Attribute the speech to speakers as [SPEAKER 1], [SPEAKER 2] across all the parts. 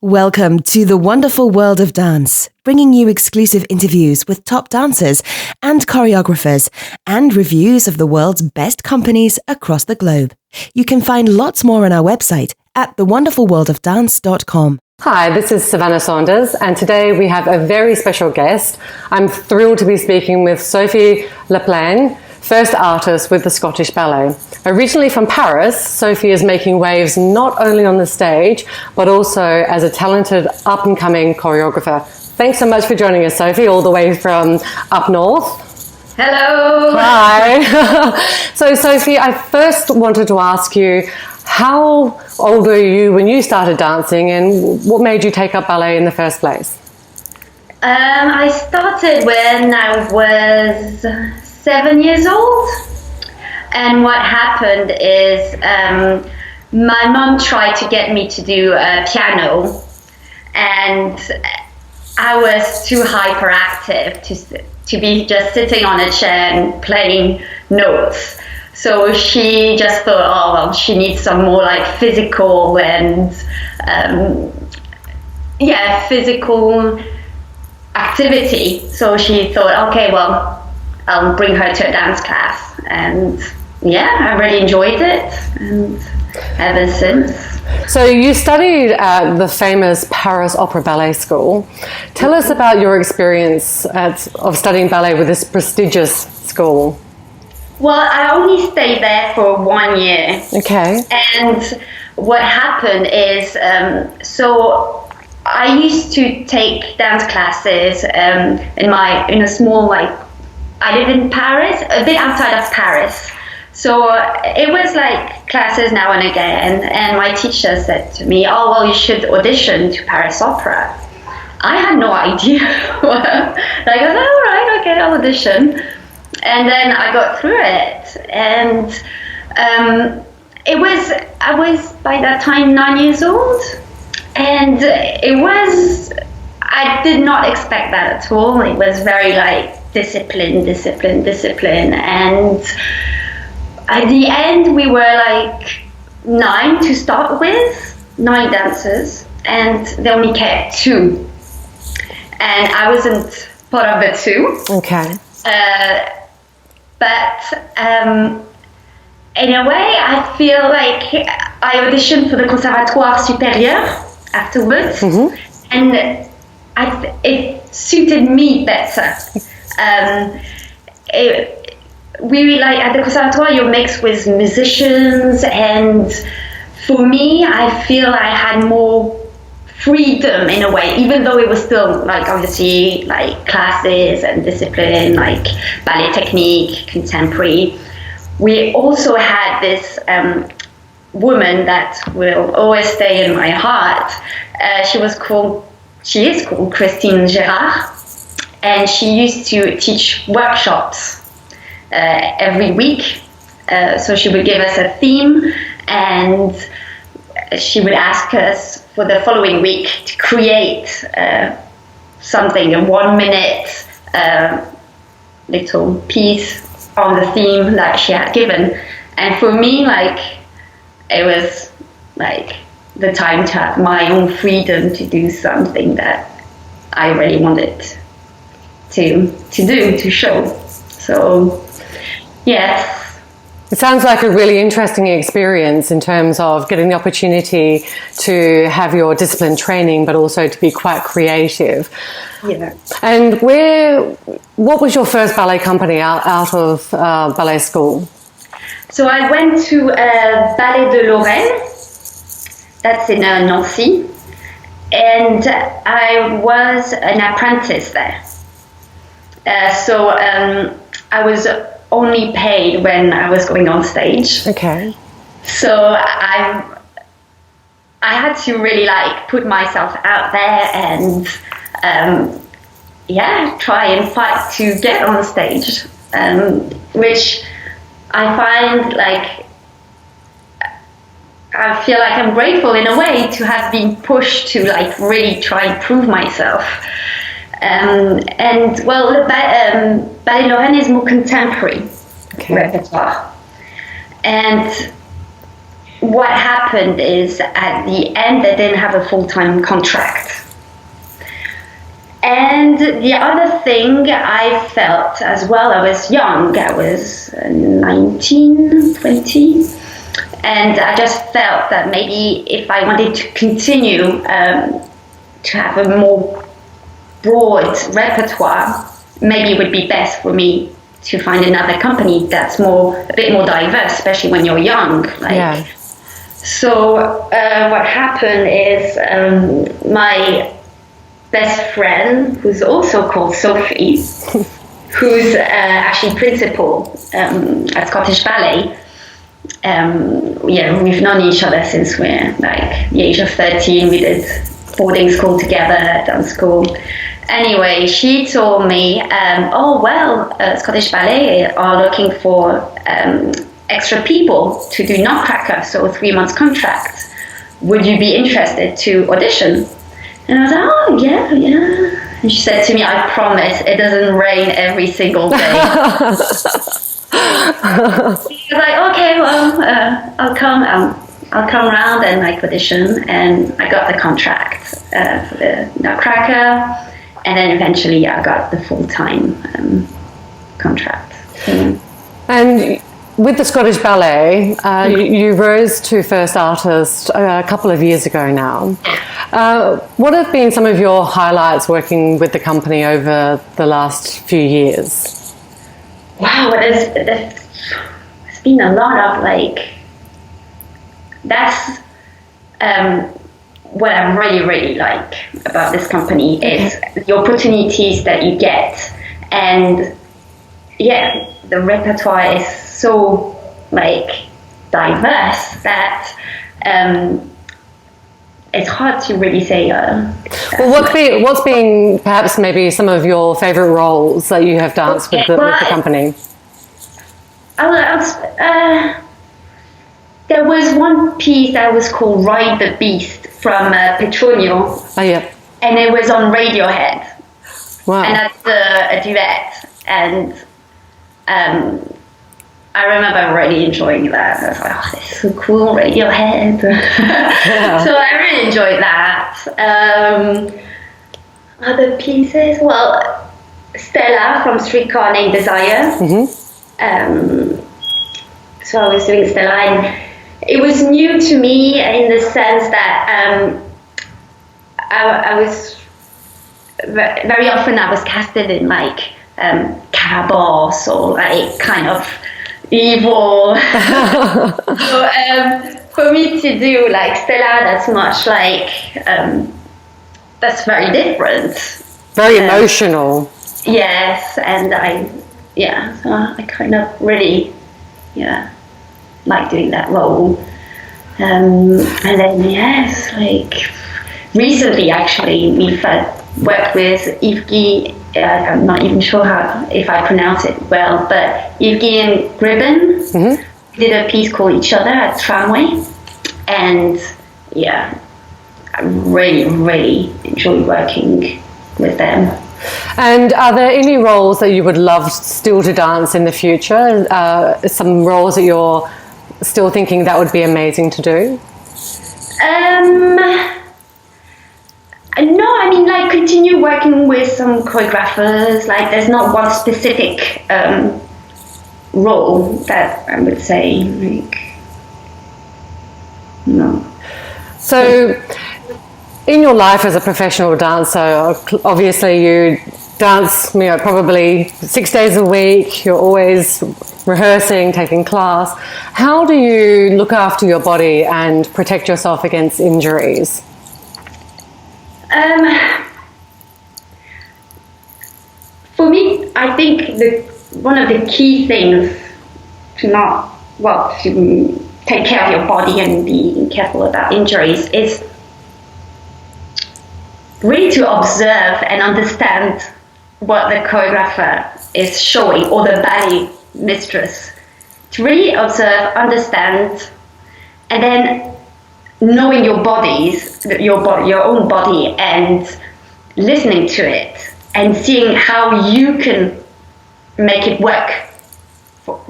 [SPEAKER 1] Welcome to the wonderful world of dance, bringing you exclusive interviews with top dancers and choreographers and reviews of the world's best companies across the globe. You can find lots more on our website at thewonderfulworldofdance.com.
[SPEAKER 2] Hi, this is Savannah Saunders, and today we have a very special guest. I'm thrilled to be speaking with Sophie Laplane, first artist with the Scottish Ballet. Originally from Paris, Sophie is making waves not only on the stage, but also as a talented up-and-coming choreographer. Thanks so much for joining us, Sophie, all the way from up north.
[SPEAKER 3] Hello.
[SPEAKER 2] Hi. So, Sophie, I first wanted to ask you, how old were you when you started dancing, and what made you take up ballet in the first place?
[SPEAKER 3] I started when I was 7 years old. And what happened is my mom tried to get me to do piano, and I was too hyperactive to be just sitting on a chair and playing notes. So she just thought, oh, well, she needs some more like physical and physical activity. So she thought, okay, well, I'll bring her to a dance class. And yeah, I really enjoyed it, and ever since.
[SPEAKER 2] So you studied at the famous Paris Opera Ballet School. Tell us about your experience of studying ballet with this prestigious school.
[SPEAKER 3] Well, I only stayed there for 1 year.
[SPEAKER 2] Okay.
[SPEAKER 3] And what happened is, so I used to take dance classes in a small, I live in Paris, a bit outside of Paris. So it was like classes now and again, and my teacher said to me, oh, well, you should audition to Paris Opera. I had no idea. I was all right, okay, I'll audition. And then I got through it, and I was by that time 9 years old, and I did not expect that at all. It was very discipline, and at the end, we were 9 to start with, 9 dancers, and they only kept 2. And I wasn't part of the 2.
[SPEAKER 2] Okay.
[SPEAKER 3] But in a way, I feel like I auditioned for the Conservatoire Supérieur afterwards, and it suited me better. At the Conservatoire, you're mixed with musicians, and for me, I feel I had more freedom in a way, even though it was still obviously classes and discipline, ballet technique, contemporary. We also had this woman that will always stay in my heart. She is called Christine Gérard, and she used to teach workshops every week. So she would give us a theme, and she would ask us for the following week to create something, a 1 minute little piece on the theme that she had given. And for me, it was the time to have my own freedom to do something that I really wanted to do, to show. So, yes.
[SPEAKER 2] It sounds like a really interesting experience in terms of getting the opportunity to have your discipline training, but also to be quite creative.
[SPEAKER 3] Yeah.
[SPEAKER 2] And what was your first ballet company out of ballet school?
[SPEAKER 3] So I went to Ballet de Lorraine, that's in Nancy, and I was an apprentice there. So I was only paid when I was going on stage.
[SPEAKER 2] Okay.
[SPEAKER 3] So I had to really put myself out there and try and fight to get on stage, which I find I feel like I'm grateful in a way to have been pushed to really try and prove myself. The Ballet de Lorraine is more contemporary repertoire, and what happened is at the end they didn't have a full-time contract. And the other thing I felt as well, I was young, I was 19, 20, and I just felt that maybe if I wanted to continue to have a more broad repertoire, maybe it would be best for me to find another company that's a bit more diverse, especially when you're young. So what happened is my best friend, who's also called Sophie, who's actually principal at Scottish Ballet. We've known each other since we're like the age of 13. We did boarding school together, dance school. Anyway, she told me, Scottish Ballet are looking for extra people to do Nutcracker, so a 3 months contract. Would you be interested to audition? And I was like, oh, yeah. And she said to me, I promise it doesn't rain every single day. I was like, okay, well, I'll come around and like audition. And I got the contract for the Nutcracker. And then eventually I got the full-time contract.
[SPEAKER 2] And with the Scottish Ballet, you rose to first artist a couple of years ago now. What have been some of your highlights working with the company over the last few years?
[SPEAKER 3] Wow, there's been a lot of that's what I really, really like about this company is the opportunities that you get. And yeah, the repertoire is so diverse that it's hard to really say.
[SPEAKER 2] Well, what's been perhaps maybe some of your favourite roles that you have danced with the company?
[SPEAKER 3] There was one piece that was called Ride the Beast from Petronio.
[SPEAKER 2] Oh, yeah.
[SPEAKER 3] And it was on Radiohead.
[SPEAKER 2] Wow.
[SPEAKER 3] And that's a duet. And I remember really enjoying that. I was like, oh, this is so cool, Radiohead. Yeah. So I really enjoyed that. Other pieces, well, Stella from Streetcar Named Desire. Mm-hmm. So I was doing Stella, and it was new to me in the sense that I was very often I was casted in Carabosse or kind of evil. So for me to do Stella, that's much that's very different.
[SPEAKER 2] Very emotional.
[SPEAKER 3] Yes, and so I kind of really like doing that role. And then recently actually we've worked with Yves. I'm not even sure if I pronounce it well, but Yves and Gribben did a piece called Each Other at Tramway, and I really, really enjoy working with them.
[SPEAKER 2] And are there any roles that you would love still to dance in the future? Some roles that you're still thinking that would be amazing to do?
[SPEAKER 3] No, I mean, continue working with some choreographers. There's not one specific role that I would say, no.
[SPEAKER 2] So, in your life as a professional dancer, obviously you dance, probably 6 days a week. You're always rehearsing, taking class. How do you look after your body and protect yourself against injuries?
[SPEAKER 3] For me, I think one of the key things to take care of your body and be careful about injuries is really to observe and understand what the choreographer is showing, or the ballet mistress. To really observe, understand, and then knowing your own body, and listening to it, and seeing how you can make it work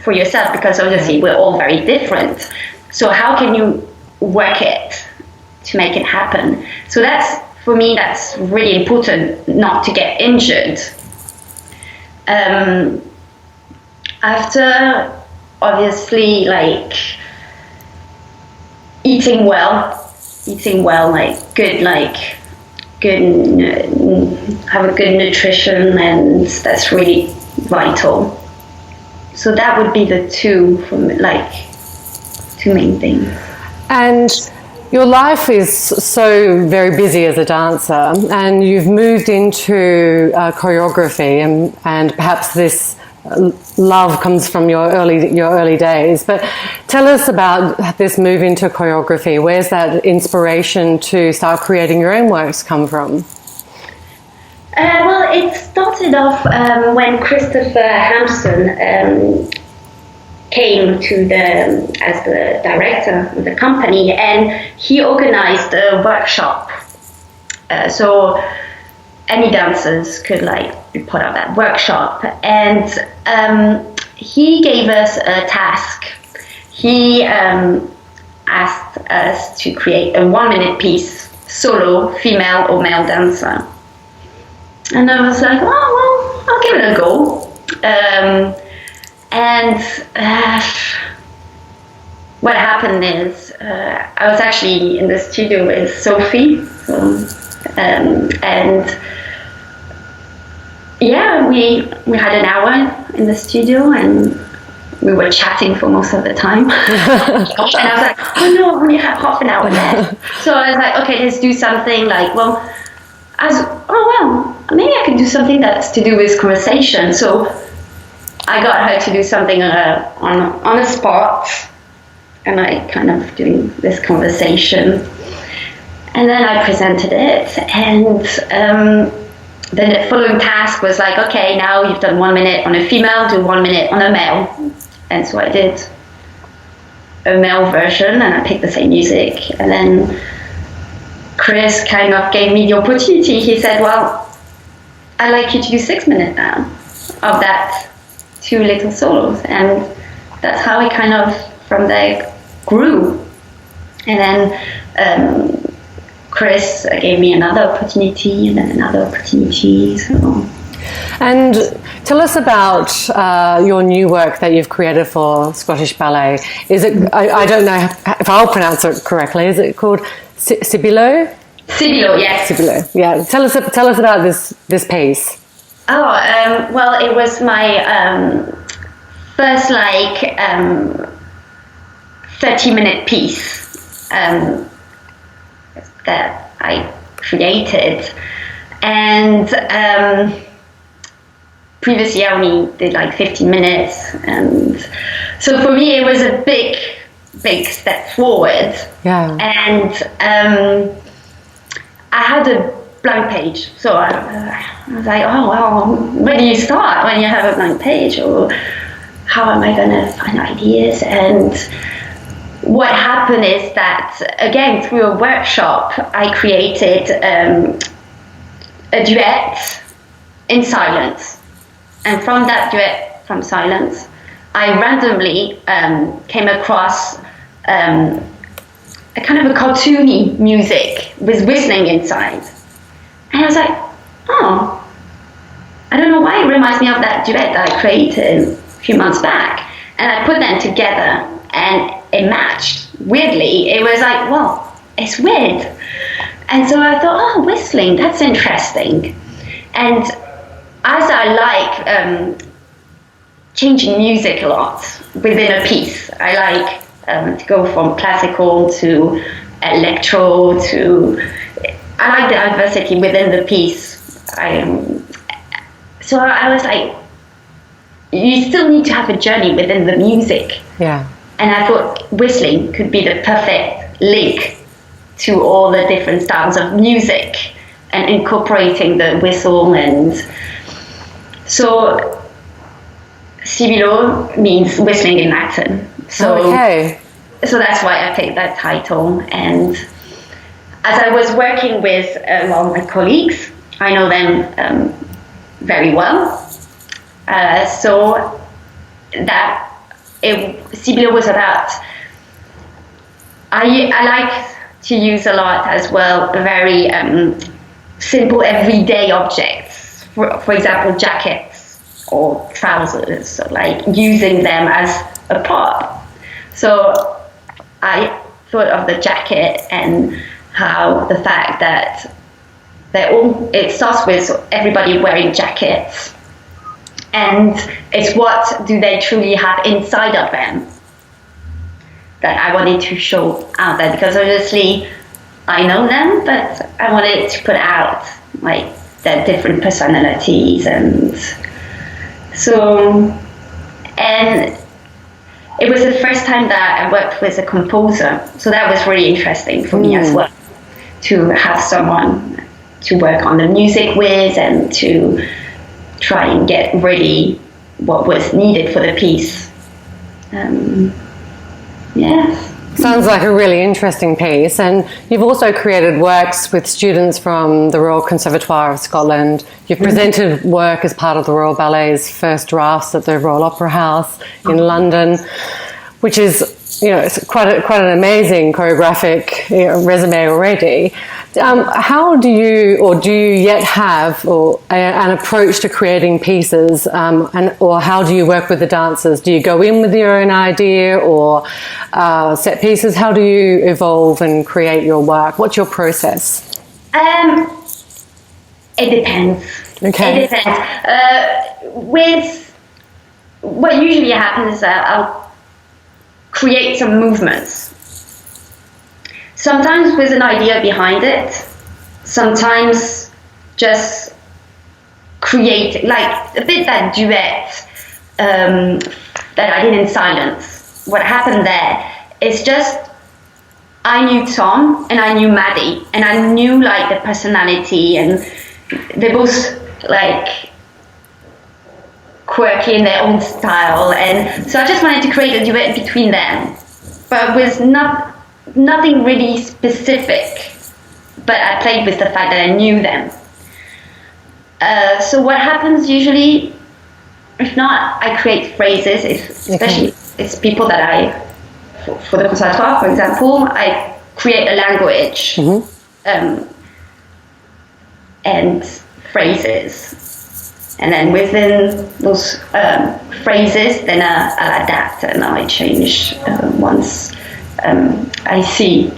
[SPEAKER 3] for yourself, because obviously we're all very different. So how can you work it to make it happen? So that's, for me, that's really important, not to get injured. After, obviously, like eating well, have a good nutrition, and that's really vital. So that would be the two main things.
[SPEAKER 2] And your life is so very busy as a dancer, and you've moved into choreography, and perhaps this love comes from your early days. But tell us about this move into choreography. Where's that inspiration to start creating your own works come from?
[SPEAKER 3] Well, it started off when Christopher Hampson came as the director of the company, and he organized a workshop. So any dancers could be part of that workshop, and he gave us a task. He asked us to create a 1-minute piece, solo, female or male dancer. And I was like, oh, well, I'll give it a go. What happened is I was actually in the studio with Sophie. We had an hour in the studio, and we were chatting for most of the time. And I was like, oh no, I only have half an hour left. So I was like, okay, let's do something maybe I could do something that's to do with conversation. So I got her to do something on a spot, and I kind of doing this conversation. And then I presented it, and then the following task was like, okay, now you've done 1 minute on a female, do 1 minute on a male. And so I did a male version, and I picked the same music. And then Chris kind of gave me the opportunity. He said, well, I'd like you to do 6 minutes now of that 2 little solos. And that's how it kind of from there grew. And then Chris gave me another opportunity, and then another opportunity. So.
[SPEAKER 2] And tell us about your new work that you've created for Scottish Ballet. Is it? I don't know if I'll pronounce it correctly. Is it called Sibilo?
[SPEAKER 3] Sibilo, yes.
[SPEAKER 2] Sibilo, yeah. Tell us about this piece.
[SPEAKER 3] Oh, well, it was my first 30-minute piece that I created, and previously I only did 15 minutes, and so for me it was a big step forward.
[SPEAKER 2] Yeah.
[SPEAKER 3] And I had a blank page, so I was like, oh well, where do you start when you have a blank page, or how am I going to find ideas? And what happened is that, again, through a workshop, I created a duet in silence. And from that duet from silence, I randomly came across a kind of a cartoony music with whistling inside. And I was like, oh, I don't know why it reminds me of that duet that I created a few months back. And I put them together, and it matched. Weirdly, it was like, well, it's weird. And so I thought, oh, whistling, that's interesting. And as I like changing music a lot within a piece, I like to go from classical to electro to, I like the diversity within the piece. So I was like, you still need to have a journey within the music.
[SPEAKER 2] Yeah.
[SPEAKER 3] And I thought whistling could be the perfect link to all the different styles of music and incorporating the whistle. And so Sibilo means whistling in Latin. So,
[SPEAKER 2] okay.
[SPEAKER 3] So that's why I picked that title. And as I was working with my colleagues, I know them very well. So that Sibilo was about I like to use a lot as well very simple everyday objects. For example, jackets or trousers, so like using them as a prop. So I thought of the jacket and how the fact that it starts with everybody wearing jackets, and it's what do they truly have inside of them that I wanted to show out there, because obviously I know them, but I wanted to put out like their different personalities. And so, and it was the first time that I worked with a composer, so that was really interesting for me as well, to have someone to work on the music with and to try and get really what was needed for the piece.
[SPEAKER 2] Sounds like a really interesting piece. And you've also created works with students from the Royal Conservatoire of Scotland. You've presented work as part of the Royal Ballet's first drafts at the Royal Opera House in London, which is, it's quite an amazing choreographic resume already. How do you, or do you yet have, an approach to creating pieces, or how do you work with the dancers? Do you go in with your own idea or set pieces? How do you evolve and create your work? What's your process?
[SPEAKER 3] It depends.
[SPEAKER 2] Okay.
[SPEAKER 3] It depends. With what usually happens is that I'll create some movements. Sometimes with an idea behind it, sometimes just create, like a bit that duet that I did in Silence. What happened there is just, I knew Tom and I knew Maddie, and I knew like the personality, and they're both like quirky in their own style, and so I just wanted to create a duet between them, but with nothing really specific, but I played with the fact that I knew them. So what happens usually, if not, I create phrases, especially it's people that for the Conservatoire, for example, I create a language and phrases. And then within those phrases, then I'll adapt and I change once I see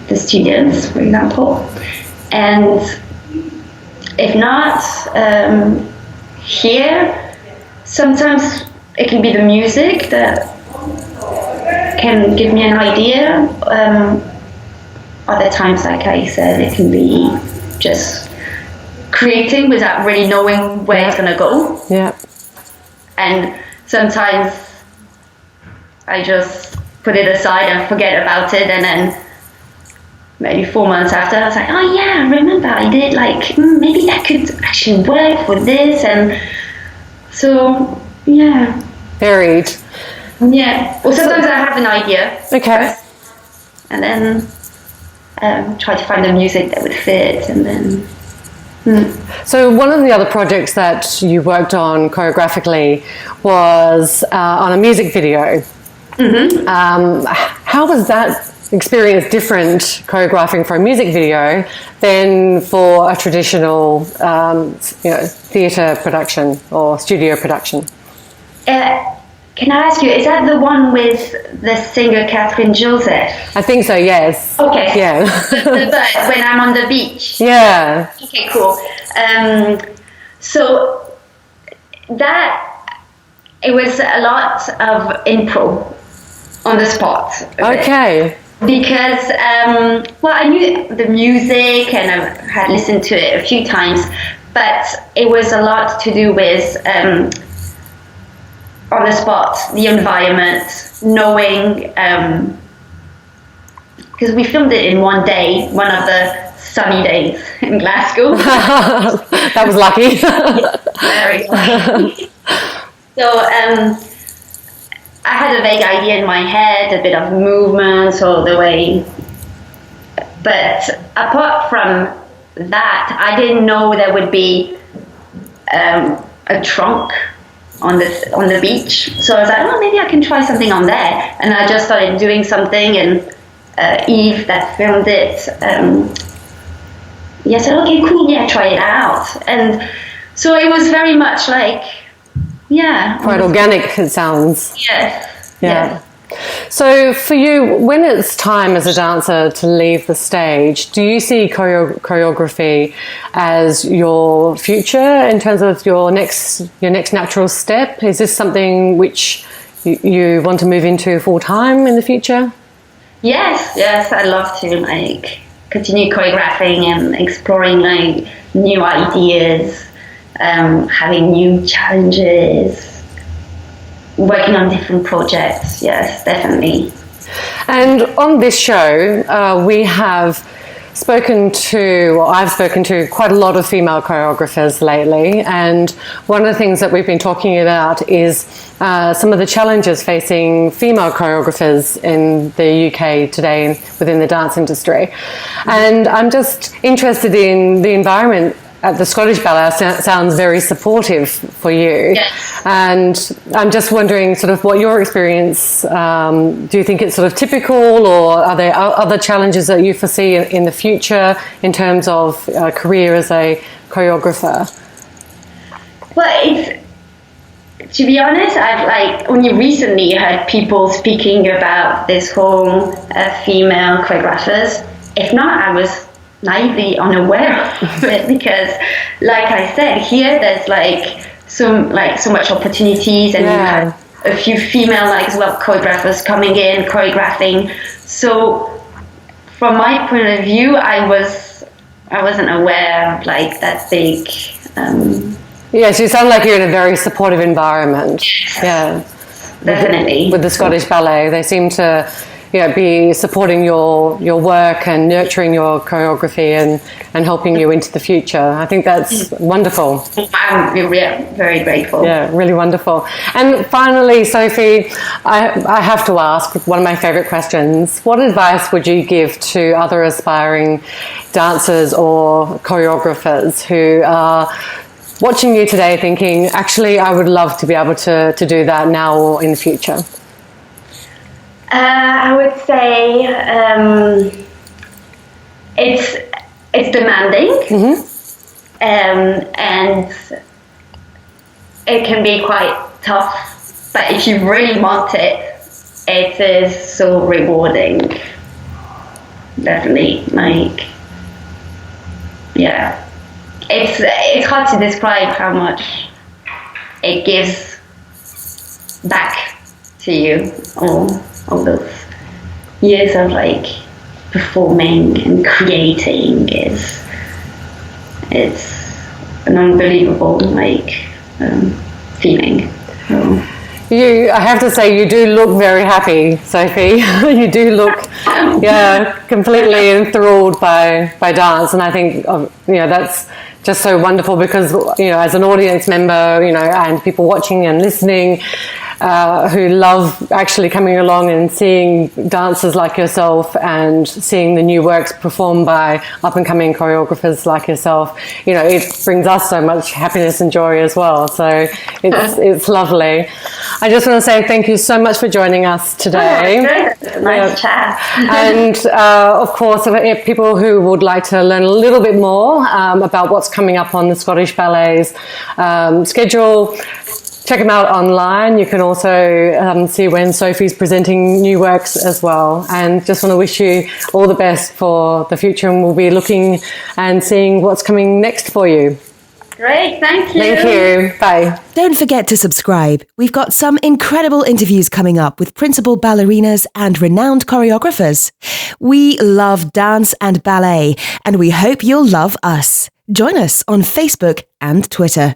[SPEAKER 3] the students, for example. And if not, here, sometimes it can be the music that can give me an idea. Other times, like I said, it can be just creating without really knowing where it's going to go.
[SPEAKER 2] Yeah.
[SPEAKER 3] And sometimes I just put it aside and forget about it, and then maybe 4 months after I was like, oh yeah, I remember I did, like maybe that could actually work for this. And so yeah,
[SPEAKER 2] Varied.
[SPEAKER 3] Yeah, well sometimes I have an idea
[SPEAKER 2] first,
[SPEAKER 3] and then try to find the music that would fit, and then
[SPEAKER 2] So one of the other projects that you worked on choreographically was on a music video. How was that experience different, choreographing for a music video, than for a traditional theatre production or studio production?
[SPEAKER 3] Can I ask you, is that the one with the singer Catherine Joseph?
[SPEAKER 2] I think so, yes.
[SPEAKER 3] Okay.
[SPEAKER 2] Yeah.
[SPEAKER 3] But when I'm on the beach.
[SPEAKER 2] Yeah.
[SPEAKER 3] Okay, cool. So that, it was a lot of improv on the spot.
[SPEAKER 2] Okay.
[SPEAKER 3] Because, I knew the music and I had listened to it a few times, but it was a lot to do with on the spot, the environment, knowing, because we filmed it in one day, one of the sunny days in Glasgow.
[SPEAKER 2] That was lucky.
[SPEAKER 3] Very lucky. So I had a vague idea in my head, a bit of movements or the way, but apart from that, I didn't know there would be a trunk on the beach. So I was like, oh, maybe I can try something on there. And I just started doing something, and Eve that filmed it, said, okay, cool, yeah, try it out. And so it was very much like,
[SPEAKER 2] quite organic, it sounds.
[SPEAKER 3] Yes.
[SPEAKER 2] Yeah.
[SPEAKER 3] Yes.
[SPEAKER 2] So for you, when it's time as a dancer to leave the stage, do you see choreography as your future in terms of your next natural step? Is this something which you want to move into full time in the future?
[SPEAKER 3] Yes, I'd love to continue choreographing and exploring new ideas, having new challenges, working on different projects. Yes, definitely.
[SPEAKER 2] And on this show, I've spoken to quite a lot of female choreographers lately, and one of the things that we've been talking about is some of the challenges facing female choreographers in the UK today within the dance industry. And I'm just interested in the environment at the Scottish Ballet. Sounds very supportive for you.
[SPEAKER 3] Yes.
[SPEAKER 2] And I'm just wondering sort of what your experience, do you think it's sort of typical, or are there other challenges that you foresee in the future in terms of career as a choreographer?
[SPEAKER 3] Well, to be honest, I've only recently heard people speaking about this whole female choreographers. If not, I was naively unaware of it, because like I said, here there's so much opportunities, and you have a few female choreographers coming in choreographing. So from my point of view, I wasn't aware of that big
[SPEAKER 2] Yes, you sound like you're in a very supportive environment. Yeah,
[SPEAKER 3] definitely.
[SPEAKER 2] With the Scottish Ballet, they seem to be supporting your work and nurturing your choreography and helping you into the future. I think that's wonderful.
[SPEAKER 3] I'm very grateful.
[SPEAKER 2] Yeah, really wonderful. And finally, Sophie, I have to ask one of my favourite questions. What advice would you give to other aspiring dancers or choreographers who are watching you today thinking, actually, I would love to be able to do that now or in the future?
[SPEAKER 3] I would say it's demanding, and it can be quite tough. But if you really want it, it is so rewarding. Definitely, it's hard to describe how much it gives back to you. All those years of performing and creating it's an unbelievable feeling.
[SPEAKER 2] I have to say, you do look very happy, Sophie. You do look completely enthralled by dance, and I think that's just so wonderful, because as an audience member, and people watching and listening, who love actually coming along and seeing dancers like yourself and seeing the new works performed by up-and-coming choreographers like yourself, it brings us so much happiness and joy as well. So it's lovely. I just want to say thank you so much for joining us today.
[SPEAKER 3] Nice chat.
[SPEAKER 2] And of course, if people who would like to learn a little bit more about what's coming up on the Scottish Ballet's schedule, check them out online. You can also see when Sophie's presenting new works as well. And just want to wish you all the best for the future, and we'll be looking and seeing what's coming next for you.
[SPEAKER 3] Great, thank you.
[SPEAKER 2] Thank you. Bye.
[SPEAKER 1] Don't forget to subscribe. We've got some incredible interviews coming up with principal ballerinas and renowned choreographers. We love dance and ballet, and we hope you'll love us. Join us on Facebook and Twitter.